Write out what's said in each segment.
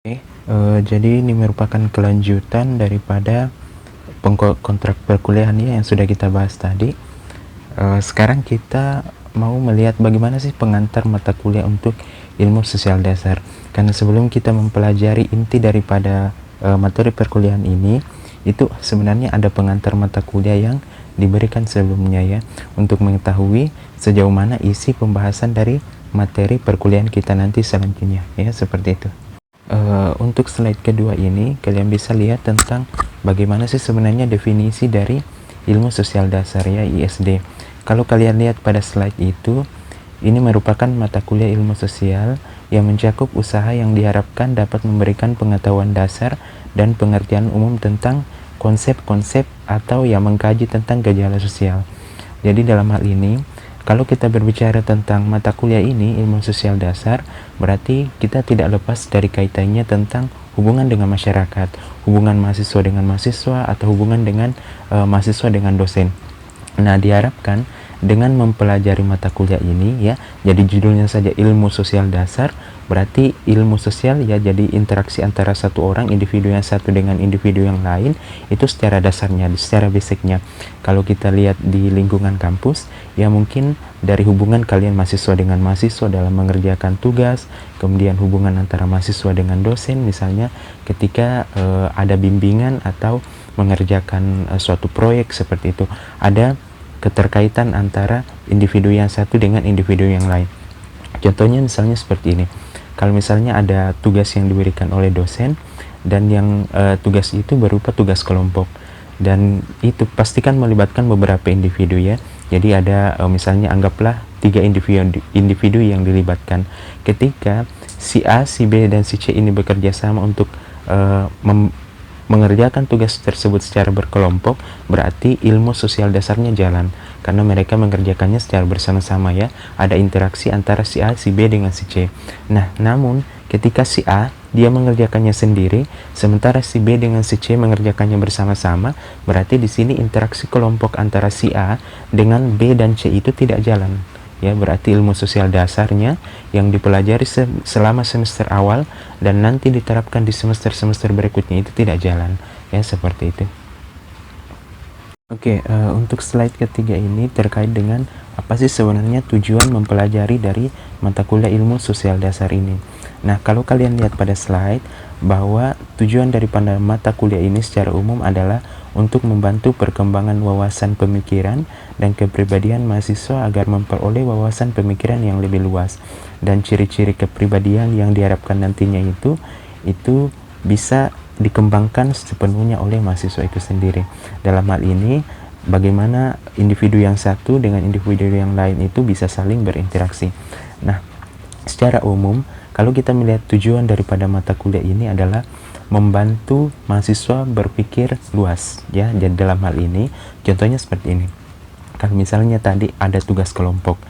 Oke, jadi ini merupakan kelanjutan daripada kontrak perkuliahan ya yang sudah kita bahas tadi. Sekarang kita mau melihat bagaimana sih pengantar mata kuliah untuk ilmu sosial dasar. Karena sebelum kita mempelajari inti daripada materi perkuliahan ini, itu sebenarnya ada pengantar mata kuliah yang diberikan sebelumnya ya, untuk mengetahui sejauh mana isi pembahasan dari materi perkuliahan kita nanti selanjutnya ya, seperti itu. Untuk slide kedua ini kalian bisa lihat tentang bagaimana sih sebenarnya definisi dari ilmu sosial dasar ya, ISD. Kalau kalian lihat pada slide itu, ini merupakan mata kuliah ilmu sosial yang mencakup usaha yang diharapkan dapat memberikan pengetahuan dasar dan pengertian umum tentang konsep-konsep atau yang mengkaji tentang gejala sosial. Jadi dalam hal ini, kalau kita berbicara tentang mata kuliah ini, ilmu sosial dasar, berarti kita tidak lepas dari kaitannya tentang hubungan dengan masyarakat, hubungan mahasiswa dengan mahasiswa, atau hubungan dengan mahasiswa dengan dosen. Nah, diharapkan dengan mempelajari mata kuliah ini ya, jadi judulnya saja ilmu sosial dasar, berarti ilmu sosial ya, jadi interaksi antara satu orang, individu yang satu dengan individu yang lain, itu secara dasarnya, secara basicnya. Kalau kita lihat di lingkungan kampus ya, mungkin dari hubungan kalian mahasiswa dengan mahasiswa dalam mengerjakan tugas, kemudian hubungan antara mahasiswa dengan dosen misalnya ketika ada bimbingan atau mengerjakan suatu proyek seperti itu, ada keterkaitan antara individu yang satu dengan individu yang lain. Contohnya misalnya seperti ini, kalau misalnya ada tugas yang diberikan oleh dosen dan yang tugas itu berupa tugas kelompok, dan itu pastikan melibatkan beberapa individu ya. Jadi ada misalnya anggaplah 3 individu yang dilibatkan. Ketika si A, si B, dan si C ini bekerja sama untuk mengerjakan tugas tersebut secara berkelompok, berarti ilmu sosial dasarnya jalan karena mereka mengerjakannya secara bersama-sama ya, ada interaksi antara si A, si B dengan si C. Nah, namun ketika si A dia mengerjakannya sendiri, sementara si B dengan si C mengerjakannya bersama-sama, berarti di sini interaksi kelompok antara si A dengan B dan C itu tidak jalan. Ya, berarti ilmu sosial dasarnya yang dipelajari selama semester awal dan nanti diterapkan di semester-semester berikutnya itu tidak jalan ya, seperti itu. Oke, untuk slide ketiga ini terkait dengan apa sih sebenarnya tujuan mempelajari dari mata kuliah ilmu sosial dasar ini. Nah, kalau kalian lihat pada slide bahwa tujuan daripada mata kuliah ini secara umum adalah untuk membantu perkembangan wawasan pemikiran dan kepribadian mahasiswa agar memperoleh wawasan pemikiran yang lebih luas, dan ciri-ciri kepribadian yang diharapkan nantinya itu bisa dikembangkan sepenuhnya oleh mahasiswa itu sendiri. Dalam hal ini, bagaimana individu yang satu dengan individu yang lain itu bisa saling berinteraksi. Nah, secara umum kalau kita melihat tujuan daripada mata kuliah ini adalah membantu mahasiswa berpikir luas ya. Jadi dalam hal ini contohnya seperti ini. Kalau misalnya tadi ada tugas kelompok,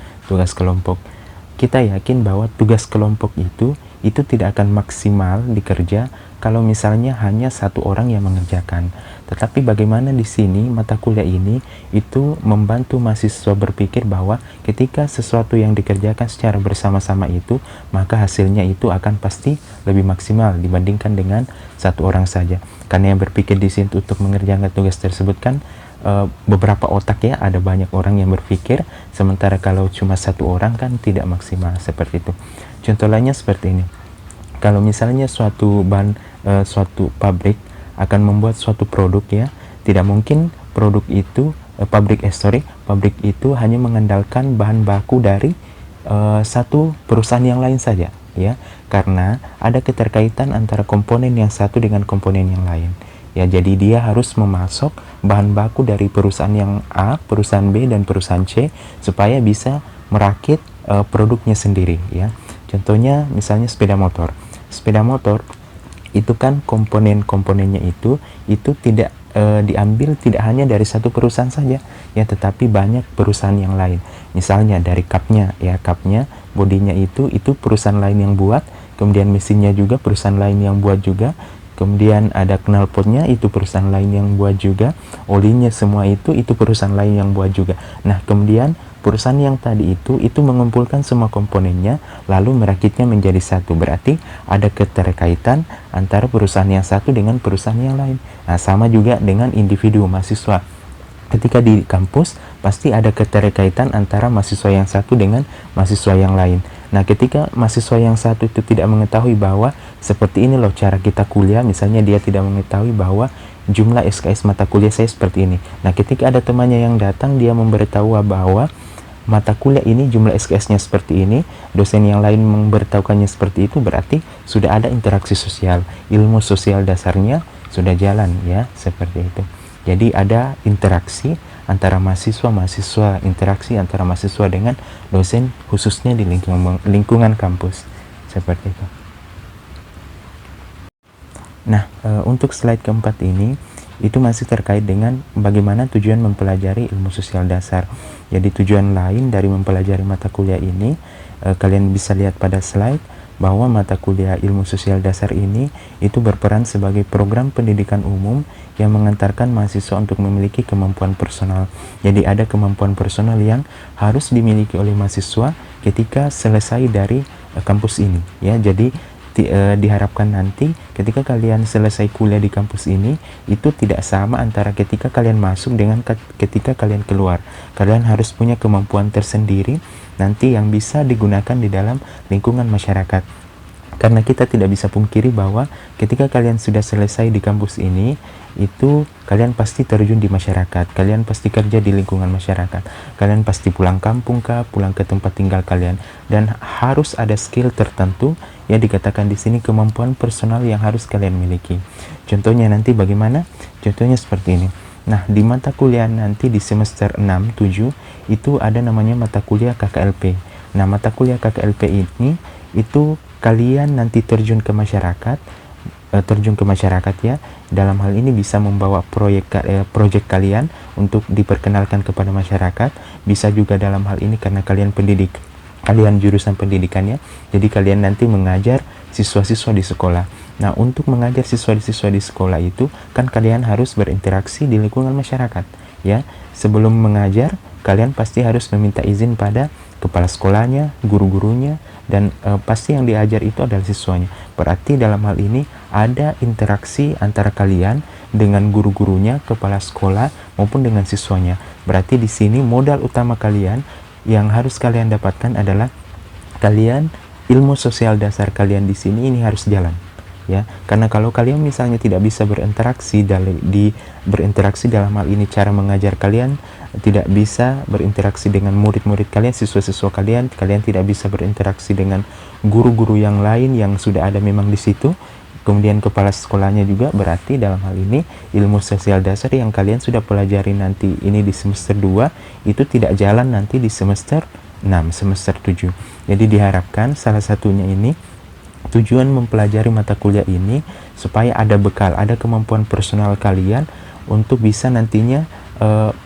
kita yakin bahwa tugas kelompok itu tidak akan maksimal dikerja kalau misalnya hanya satu orang yang mengerjakan. Tetapi bagaimana di sini mata kuliah ini itu membantu mahasiswa berpikir bahwa ketika sesuatu yang dikerjakan secara bersama-sama itu, maka hasilnya itu akan pasti lebih maksimal dibandingkan dengan satu orang saja. Karena yang berpikir di sini untuk mengerjakan tugas tersebut kan beberapa otak ya, ada banyak orang yang berpikir, sementara kalau cuma satu orang kan tidak maksimal, seperti itu. Contoh lainnya seperti ini. Kalau misalnya suatu pabrik akan membuat suatu produk ya, tidak mungkin produk itu pabrik itu hanya mengandalkan bahan baku dari satu perusahaan yang lain saja ya, karena ada keterkaitan antara komponen yang satu dengan komponen yang lain ya. Jadi dia harus memasok bahan baku dari perusahaan yang A, perusahaan B, dan perusahaan C supaya bisa merakit produknya sendiri ya. Contohnya misalnya sepeda motor itu kan komponen-komponennya itu tidak diambil tidak hanya dari satu perusahaan saja ya, tetapi banyak perusahaan yang lain. Misalnya dari kapnya, bodinya itu perusahaan lain yang buat, kemudian mesinnya juga perusahaan lain yang buat juga, kemudian ada knalpotnya itu perusahaan lain yang buat juga, olinya semua itu perusahaan lain yang buat juga. Nah, kemudian perusahaan yang tadi itu mengumpulkan semua komponennya lalu merakitnya menjadi satu. Berarti ada keterkaitan antara perusahaan yang satu dengan perusahaan yang lain. Nah, sama juga dengan individu mahasiswa. Ketika di kampus pasti ada keterkaitan antara mahasiswa yang satu dengan mahasiswa yang lain. Nah, ketika mahasiswa yang satu itu tidak mengetahui bahwa seperti ini loh cara kita kuliah, misalnya dia tidak mengetahui bahwa jumlah SKS mata kuliah saya seperti ini. Nah, ketika ada temannya yang datang, dia memberitahu bahwa mata kuliah ini jumlah SKS-nya seperti ini, dosen yang lain memberitahukannya seperti itu, berarti sudah ada interaksi sosial, ilmu sosial dasarnya sudah jalan ya, seperti itu. Jadi ada interaksi antara mahasiswa, interaksi antara mahasiswa dengan dosen, khususnya di lingkungan kampus, seperti itu. Nah, untuk slide keempat ini, itu masih terkait dengan bagaimana tujuan mempelajari ilmu sosial dasar. Jadi tujuan lain dari mempelajari mata kuliah ini, kalian bisa lihat pada slide, bahwa mata kuliah ilmu sosial dasar ini itu berperan sebagai program pendidikan umum yang mengantarkan mahasiswa untuk memiliki kemampuan personal. Jadi ada kemampuan personal yang harus dimiliki oleh mahasiswa ketika selesai dari kampus ini ya. Jadi diharapkan nanti ketika kalian selesai kuliah di kampus ini itu tidak sama antara ketika kalian masuk dengan ketika kalian keluar. Kalian harus punya kemampuan tersendiri nanti yang bisa digunakan di dalam lingkungan masyarakat. Karena kita tidak bisa pungkiri bahwa ketika kalian sudah selesai di kampus ini, itu kalian pasti terjun di masyarakat, kalian pasti kerja di lingkungan masyarakat, kalian pasti pulang kampung kah, pulang ke tempat tinggal kalian, dan harus ada skill tertentu yang dikatakan di sini kemampuan personal yang harus kalian miliki. Contohnya nanti bagaimana? Contohnya seperti ini. Nah, di mata kuliah nanti di semester 6, 7 itu ada namanya mata kuliah KKLP. Nah, mata kuliah KKLP ini itu kalian nanti terjun ke masyarakat ya. Dalam hal ini bisa membawa proyek kalian untuk diperkenalkan kepada masyarakat. Bisa juga dalam hal ini karena kalian jurusan pendidikannya, jadi kalian nanti mengajar siswa-siswa di sekolah. Nah, untuk mengajar siswa-siswa di sekolah itu kan kalian harus berinteraksi di lingkungan masyarakat ya. Sebelum mengajar, kalian pasti harus meminta izin pada kepala sekolahnya, guru-gurunya, dan pasti yang diajar itu adalah siswanya. Berarti dalam hal ini ada interaksi antara kalian dengan guru-gurunya, kepala sekolah, maupun dengan siswanya. Berarti di sini modal utama kalian yang harus kalian dapatkan adalah kalian ilmu sosial dasar kalian di sini ini harus jalan ya. Karena kalau kalian misalnya tidak bisa berinteraksi dalam hal ini cara mengajar kalian, tidak bisa berinteraksi dengan murid-murid kalian, siswa-siswa kalian tidak bisa berinteraksi dengan guru-guru yang lain yang sudah ada memang di situ, kemudian kepala sekolahnya juga, berarti dalam hal ini ilmu sosial dasar yang kalian sudah pelajari nanti ini di semester 2 itu tidak jalan nanti di semester 6, semester 7. Jadi diharapkan salah satunya ini tujuan mempelajari mata kuliah ini supaya ada bekal, ada kemampuan personal kalian untuk bisa nantinya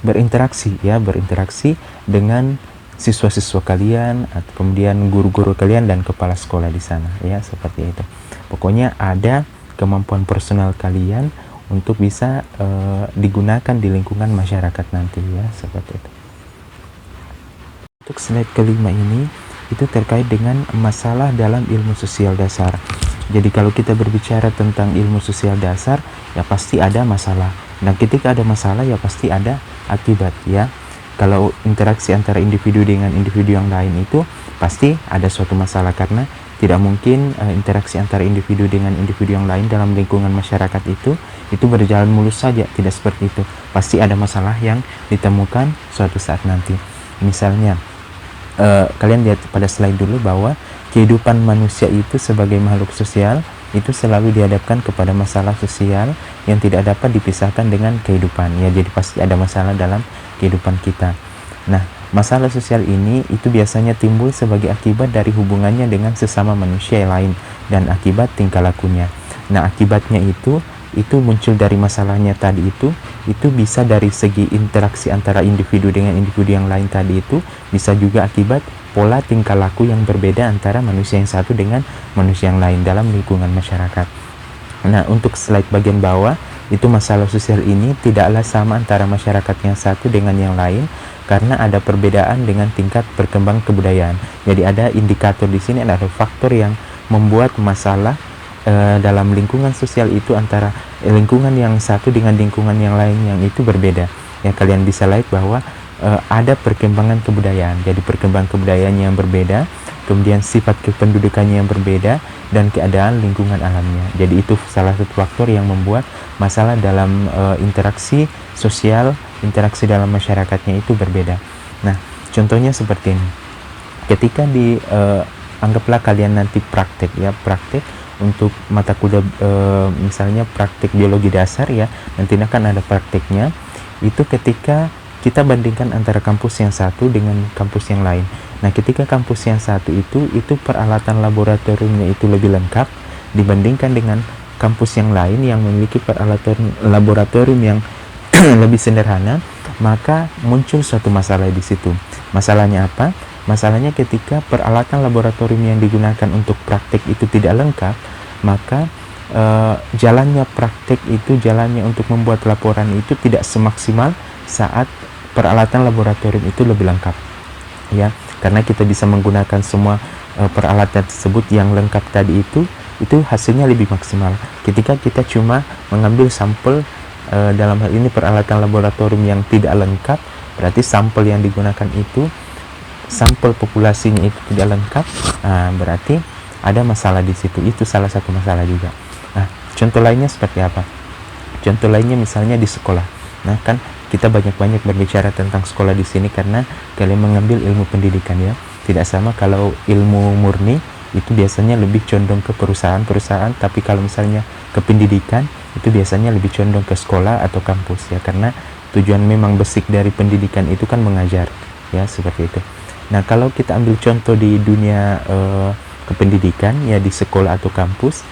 berinteraksi dengan siswa-siswa kalian, atau kemudian guru-guru kalian dan kepala sekolah di sana ya, seperti itu. Pokoknya ada kemampuan personal kalian untuk bisa digunakan di lingkungan masyarakat nanti ya, seperti itu. Untuk slide kelima ini itu terkait dengan masalah dalam ilmu sosial dasar. Jadi kalau kita berbicara tentang ilmu sosial dasar ya pasti ada masalah. Dan ketika ada masalah ya pasti ada akibat ya. Kalau interaksi antara individu dengan individu yang lain itu pasti ada suatu masalah, karena tidak mungkin interaksi antara individu dengan individu yang lain dalam lingkungan masyarakat itu berjalan mulus saja, tidak seperti itu. Pasti ada masalah yang ditemukan suatu saat nanti. Misalnya kalian lihat pada slide dulu bahwa kehidupan manusia itu sebagai makhluk sosial itu selalu dihadapkan kepada masalah sosial yang tidak dapat dipisahkan dengan kehidupan ya. Jadi pasti ada masalah dalam kehidupan kita. Nah, masalah sosial ini itu biasanya timbul sebagai akibat dari hubungannya dengan sesama manusia lain dan akibat tingkah lakunya. Nah, akibatnya itu muncul dari masalahnya tadi itu bisa dari segi interaksi antara individu dengan individu yang lain tadi itu, bisa juga akibat pola tingkah laku yang berbeda antara manusia yang satu dengan manusia yang lain dalam lingkungan masyarakat. Nah, untuk slide bagian bawah itu masalah sosial ini tidaklah sama antara masyarakat yang satu dengan yang lain, karena ada perbedaan dengan tingkat perkembangan kebudayaan. Jadi ada indikator di sini, ada faktor yang membuat masalah dalam lingkungan sosial itu antara lingkungan yang satu dengan lingkungan yang lain yang itu berbeda. Ya, kalian bisa lihat bahwa ada perkembangan kebudayaan. Jadi perkembangan kebudayaan yang berbeda, kemudian sifat kependudukannya yang berbeda, dan keadaan lingkungan alamnya. Jadi itu salah satu faktor yang membuat masalah dalam interaksi sosial, interaksi dalam masyarakatnya itu berbeda. Nah, contohnya seperti ini. Ketika anggaplah kalian nanti praktek untuk mata kuliah misalnya praktek biologi dasar ya, nanti akan ada prakteknya. Itu ketika kita bandingkan antara kampus yang satu dengan kampus yang lain. Nah, ketika kampus yang satu itu peralatan laboratoriumnya itu lebih lengkap dibandingkan dengan kampus yang lain yang memiliki peralatan laboratorium yang lebih sederhana, maka muncul suatu masalah di situ. Masalahnya apa? Masalahnya ketika peralatan laboratorium yang digunakan untuk praktek itu tidak lengkap, maka jalannya praktek itu, jalannya untuk membuat laporan itu tidak semaksimal saat peralatan laboratorium itu lebih lengkap. Ya, karena kita bisa menggunakan semua peralatan tersebut yang lengkap tadi itu hasilnya lebih maksimal. Ketika kita cuma mengambil sampel dalam hal ini peralatan laboratorium yang tidak lengkap, berarti sampel yang digunakan itu, sampel populasinya itu tidak lengkap, berarti ada masalah di situ. Itu salah satu masalah juga. Nah, contoh lainnya seperti apa? Contoh lainnya misalnya di sekolah. Nah, kan kita banyak-banyak berbicara tentang sekolah di sini karena kalian mengambil ilmu pendidikan ya. Tidak sama kalau ilmu murni itu biasanya lebih condong ke perusahaan-perusahaan, tapi kalau misalnya ke pendidikan itu biasanya lebih condong ke sekolah atau kampus ya, karena tujuan memang basic dari pendidikan itu kan mengajar ya, seperti itu. Nah, kalau kita ambil contoh di dunia kependidikan ya, di sekolah atau kampus.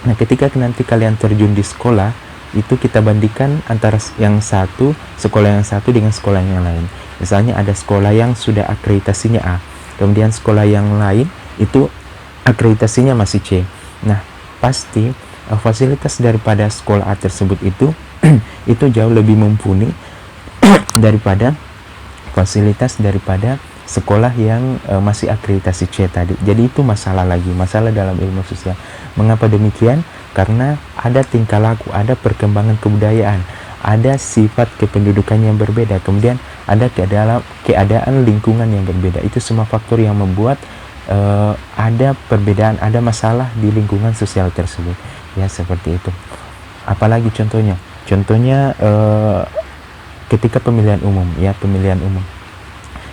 Nah, ketika nanti kalian terjun di sekolah, itu kita bandingkan antara sekolah yang satu dengan sekolah yang lain. Misalnya ada sekolah yang sudah akreditasinya A, kemudian sekolah yang lain itu akreditasinya masih C. Nah, pasti fasilitas daripada sekolah A tersebut itu itu jauh lebih mumpuni daripada fasilitas daripada sekolah yang masih akreditasi C tadi. Jadi itu masalah dalam ilmu sosial. Mengapa demikian? Karena ada tingkah laku, ada perkembangan kebudayaan, ada sifat kependudukan yang berbeda, kemudian ada keadaan lingkungan yang berbeda. Itu semua faktor yang membuat ada perbedaan, ada masalah di lingkungan sosial tersebut. Ya, seperti itu. Apalagi contohnya? Contohnya ketika pemilihan umum ya, pemilihan umum.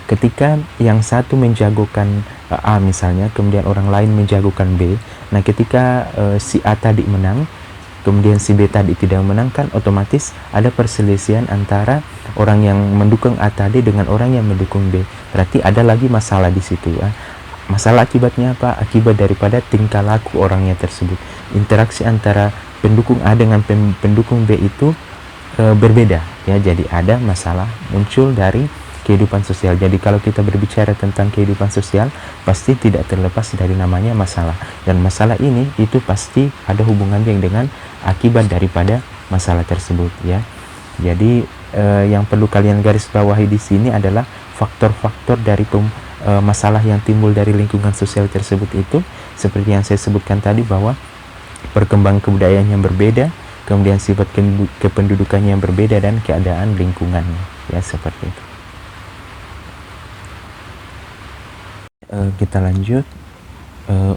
Ketika yang satu menjagokan A misalnya, kemudian orang lain menjagokan B. Nah, ketika si A tadi menang, kemudian si B tadi tidak menang, kan otomatis ada perselisihan antara orang yang mendukung A tadi dengan orang yang mendukung B. Berarti ada lagi masalah di situ ya. Masalah akibatnya apa? Akibat daripada tingkah laku orangnya tersebut. Interaksi antara pendukung A dengan pendukung B itu berbeda ya. Jadi ada masalah muncul dari kehidupan sosial. Jadi kalau kita berbicara tentang kehidupan sosial, pasti tidak terlepas dari namanya masalah. Dan masalah ini itu pasti ada hubungannya dengan akibat daripada masalah tersebut ya. Jadi yang perlu kalian garis bawahi di sini adalah faktor-faktor dari masalah yang timbul dari lingkungan sosial tersebut itu, seperti yang saya sebutkan tadi, bahwa perkembangan kebudayaan yang berbeda, kemudian sifat kependudukannya yang berbeda, dan keadaan lingkungannya ya, seperti itu. Kita lanjut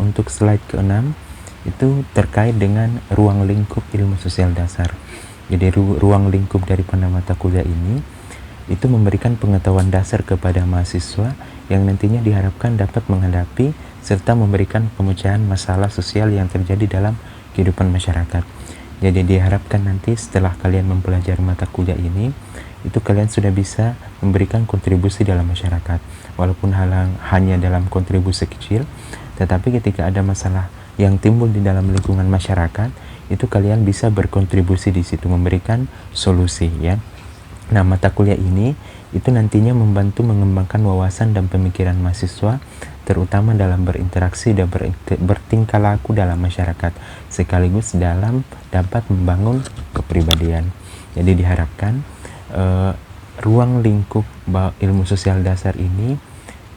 untuk slide ke-6, itu terkait dengan ruang lingkup ilmu sosial dasar. Jadi ruang lingkup daripada mata kuliah ini itu memberikan pengetahuan dasar kepada mahasiswa yang nantinya diharapkan dapat menghadapi serta memberikan pemecahan masalah sosial yang terjadi dalam kehidupan masyarakat. Jadi diharapkan nanti setelah kalian mempelajari mata kuliah ini, itu kalian sudah bisa memberikan kontribusi dalam masyarakat, walaupun hanya dalam kontribusi kecil, tetapi ketika ada masalah yang timbul di dalam lingkungan masyarakat, itu kalian bisa berkontribusi di situ, memberikan solusi ya. Nah, mata kuliah ini itu nantinya membantu mengembangkan wawasan dan pemikiran mahasiswa, terutama dalam berinteraksi dan bertingkah laku dalam masyarakat, sekaligus dalam dapat membangun kepribadian. Jadi diharapkan ruang lingkup ilmu sosial dasar ini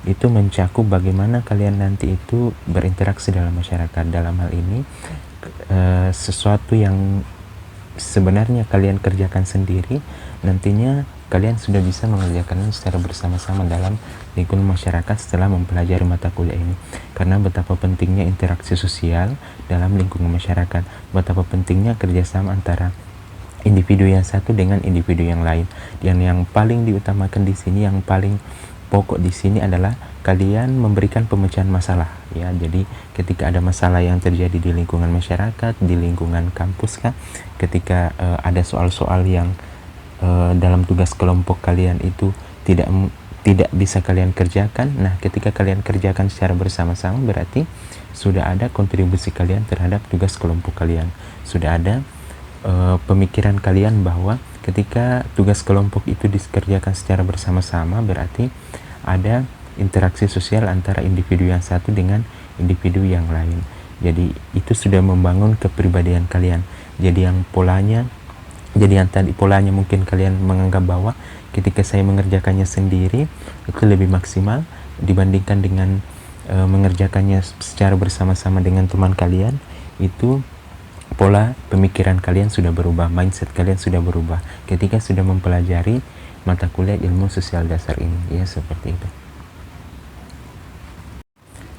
itu mencakup bagaimana kalian nanti itu berinteraksi dalam masyarakat. Dalam hal ini sesuatu yang sebenarnya kalian kerjakan sendiri, nantinya kalian sudah bisa mengerjakannya secara bersama-sama dalam lingkungan masyarakat setelah mempelajari mata kuliah ini. Karena betapa pentingnya interaksi sosial dalam lingkungan masyarakat, betapa pentingnya kerjasama antara individu yang satu dengan individu yang lain. Dan yang paling diutamakan di sini, yang paling pokok di sini adalah kalian memberikan pemecahan masalah, ya. Jadi ketika ada masalah yang terjadi di lingkungan masyarakat, di lingkungan kampus kan, ketika ada soal-soal yang dalam tugas kelompok kalian itu tidak bisa kalian kerjakan, nah ketika kalian kerjakan secara bersama-sama berarti sudah ada kontribusi kalian terhadap tugas kelompok kalian, sudah ada pemikiran kalian bahwa ketika tugas kelompok itu dikerjakan secara bersama-sama berarti ada interaksi sosial antara individu yang satu dengan individu yang lain. Jadi itu sudah membangun kepribadian kalian. Jadi yang tadi polanya mungkin kalian menganggap bahwa ketika saya mengerjakannya sendiri itu lebih maksimal dibandingkan dengan mengerjakannya secara bersama-sama dengan teman kalian, itu pola pemikiran kalian sudah berubah, mindset kalian sudah berubah ketika sudah mempelajari mata kuliah ilmu sosial dasar ini, ya, seperti itu.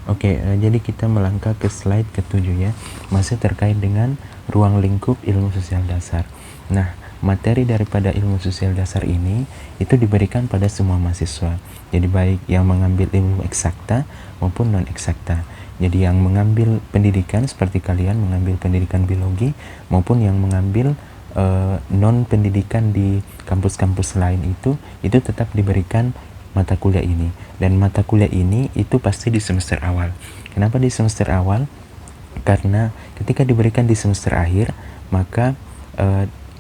Oke, jadi kita melangkah ke slide ke-7 ya, masih terkait dengan ruang lingkup ilmu sosial dasar. Nah, materi daripada ilmu sosial dasar ini itu diberikan pada semua mahasiswa. Jadi baik yang mengambil ilmu eksakta maupun non eksakta. Jadi yang mengambil pendidikan seperti kalian mengambil pendidikan biologi maupun yang mengambil non pendidikan di kampus-kampus lain itu tetap diberikan mata kuliah ini. Dan mata kuliah ini itu pasti di semester awal. Kenapa di semester awal? Karena ketika diberikan di semester akhir, maka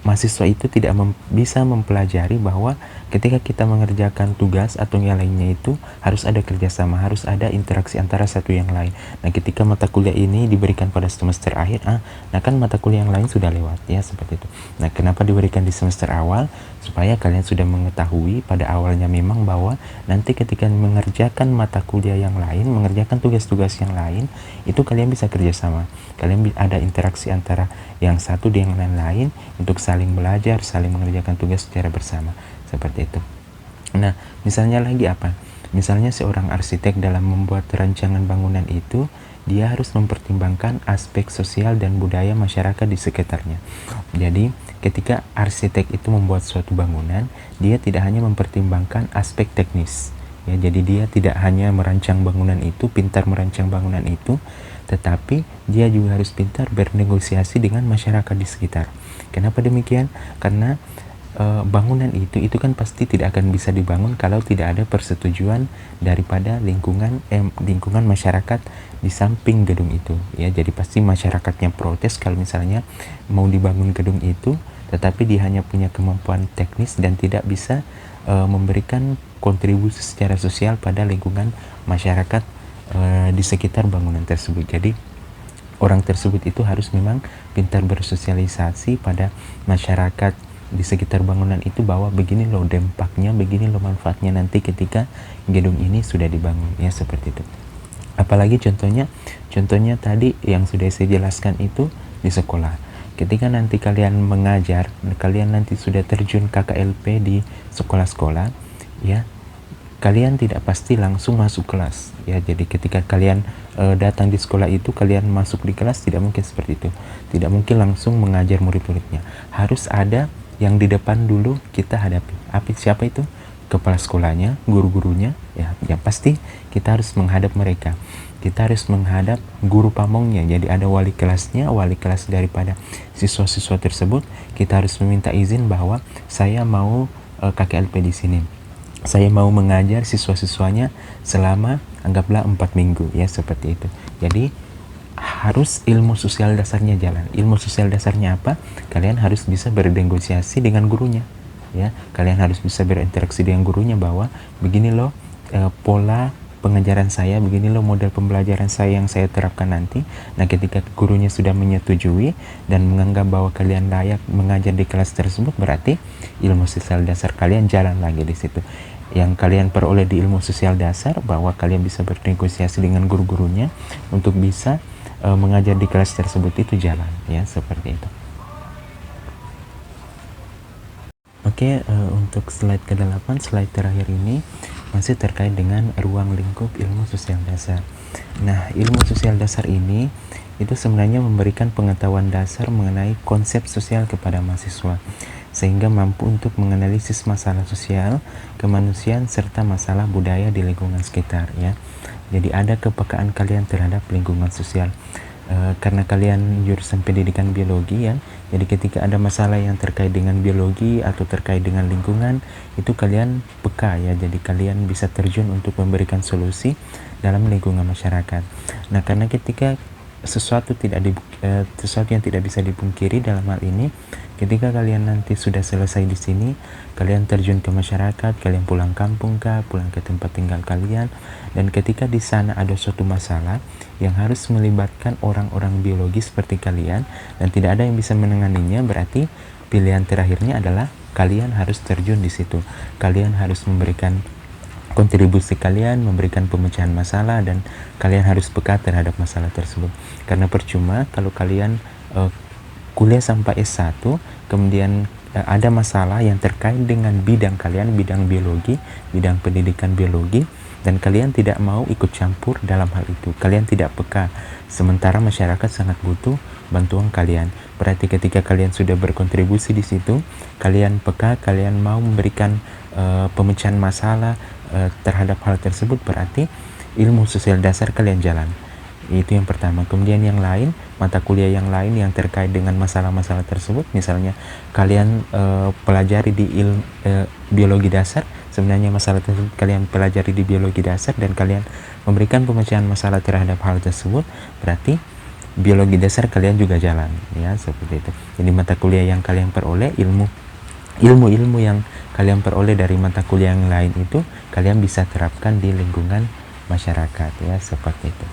mahasiswa itu tidak bisa mempelajari bahwa ketika kita mengerjakan tugas atau yang lainnya itu harus ada kerjasama, harus ada interaksi antara satu yang lain. Nah, ketika mata kuliah ini diberikan pada semester akhir, nah kan mata kuliah yang lain sudah lewat, ya, seperti itu. Nah, kenapa diberikan di semester awal? Supaya kalian sudah mengetahui pada awalnya memang bahwa nanti ketika mengerjakan mata kuliah yang lain, mengerjakan tugas-tugas yang lain, itu kalian bisa kerjasama. Kalian ada interaksi antara yang satu dengan yang lain untuk saling belajar, saling mengerjakan tugas secara bersama. Seperti itu. Nah, misalnya lagi apa? Misalnya seorang arsitek dalam membuat rancangan bangunan itu, dia harus mempertimbangkan aspek sosial dan budaya masyarakat di sekitarnya. Jadi, ketika arsitek itu membuat suatu bangunan, dia tidak hanya mempertimbangkan aspek teknis. Ya, jadi dia tidak hanya merancang bangunan itu, pintar merancang bangunan itu, tetapi dia juga harus pintar bernegosiasi dengan masyarakat di sekitar. Kenapa demikian? Karena bangunan itu kan pasti tidak akan bisa dibangun kalau tidak ada persetujuan daripada lingkungan masyarakat di samping gedung itu, ya. Jadi pasti masyarakatnya protes kalau misalnya mau dibangun gedung itu tetapi dia hanya punya kemampuan teknis dan tidak bisa memberikan kontribusi secara sosial pada lingkungan masyarakat di sekitar bangunan tersebut. Jadi orang tersebut itu harus memang pintar bersosialisasi pada masyarakat di sekitar bangunan itu bahwa begini loh dampaknya, begini loh manfaatnya nanti ketika gedung ini sudah dibangun, ya, seperti itu. Apalagi contohnya tadi yang sudah saya jelaskan itu di sekolah. Ketika nanti kalian mengajar, kalian nanti sudah terjun KKLP di sekolah-sekolah, ya, kalian tidak pasti langsung masuk kelas, ya. Jadi ketika kalian datang di sekolah itu, kalian masuk di kelas, tidak mungkin seperti itu. Tidak mungkin langsung mengajar murid-muridnya. Harus ada yang di depan dulu kita hadapi. Siapa itu? Kepala sekolahnya, guru-gurunya, ya. Yang pasti kita harus menghadap mereka. Kita harus menghadap guru pamongnya. Jadi ada wali kelasnya, wali kelas daripada siswa-siswa tersebut. Kita harus meminta izin bahwa saya mau KKLP di sini. Saya mau mengajar siswa-siswanya selama anggaplah 4 minggu, ya, seperti itu. Jadi harus ilmu sosial dasarnya jalan. Ilmu sosial dasarnya apa? Kalian harus bisa bernegosiasi dengan gurunya. ya. Kalian harus bisa berinteraksi dengan gurunya bahwa begini loh pola pengajaran saya, begini loh model pembelajaran saya yang saya terapkan nanti. Nah, ketika gurunya sudah menyetujui dan menganggap bahwa kalian layak mengajar di kelas tersebut, berarti ilmu sosial dasar kalian jalan lagi di situ. Yang kalian peroleh di ilmu sosial dasar, bahwa kalian bisa bernegosiasi dengan guru-gurunya untuk bisa mengajar di kelas tersebut, itu jalan, ya, seperti itu. Oke, untuk slide ke-8, slide terakhir ini masih terkait dengan ruang lingkup ilmu sosial dasar. Nah, ilmu sosial dasar ini itu sebenarnya memberikan pengetahuan dasar mengenai konsep sosial kepada mahasiswa, sehingga mampu untuk menganalisis masalah sosial, kemanusiaan, serta masalah budaya di lingkungan sekitar, ya. Jadi ada kepekaan kalian terhadap lingkungan sosial. Karena kalian jurusan pendidikan biologi, ya, jadi ketika ada masalah yang terkait dengan biologi atau terkait dengan lingkungan, itu kalian peka, ya, jadi kalian bisa terjun untuk memberikan solusi dalam lingkungan masyarakat. Nah, karena ketika sesuatu yang tidak bisa dipungkiri dalam hal ini, ketika kalian nanti sudah selesai di sini, kalian terjun ke masyarakat, kalian pulang kampung kah, pulang ke tempat tinggal kalian, dan ketika di sana ada suatu masalah yang harus melibatkan orang-orang biologi seperti kalian dan tidak ada yang bisa menanganinya, berarti pilihan terakhirnya adalah kalian harus terjun di situ. Kalian harus memberikan kontribusi kalian, memberikan pemecahan masalah, dan kalian harus peka terhadap masalah tersebut. Karena percuma kalau kalian kuliah sampai S1 kemudian ada masalah yang terkait dengan bidang kalian, bidang biologi, bidang pendidikan biologi, dan kalian tidak mau ikut campur dalam hal itu, kalian tidak peka, sementara masyarakat sangat butuh bantuan kalian. Berarti ketika kalian sudah berkontribusi di situ, kalian peka, kalian mau memberikan pemecahan masalah terhadap hal tersebut, berarti ilmu sosial dasar kalian jalan. Itu yang pertama. Kemudian yang lain, mata kuliah yang lain yang terkait dengan masalah-masalah tersebut, misalnya kalian pelajari di biologi dasar, sebenarnya masalah tersebut kalian pelajari di biologi dasar dan kalian memberikan pemecahan masalah terhadap hal tersebut, berarti biologi dasar kalian juga jalan, ya, seperti itu. Jadi mata kuliah yang kalian peroleh, ilmu-ilmu yang kalian peroleh dari mata kuliah yang lain itu kalian bisa terapkan di lingkungan masyarakat, ya, seperti itu.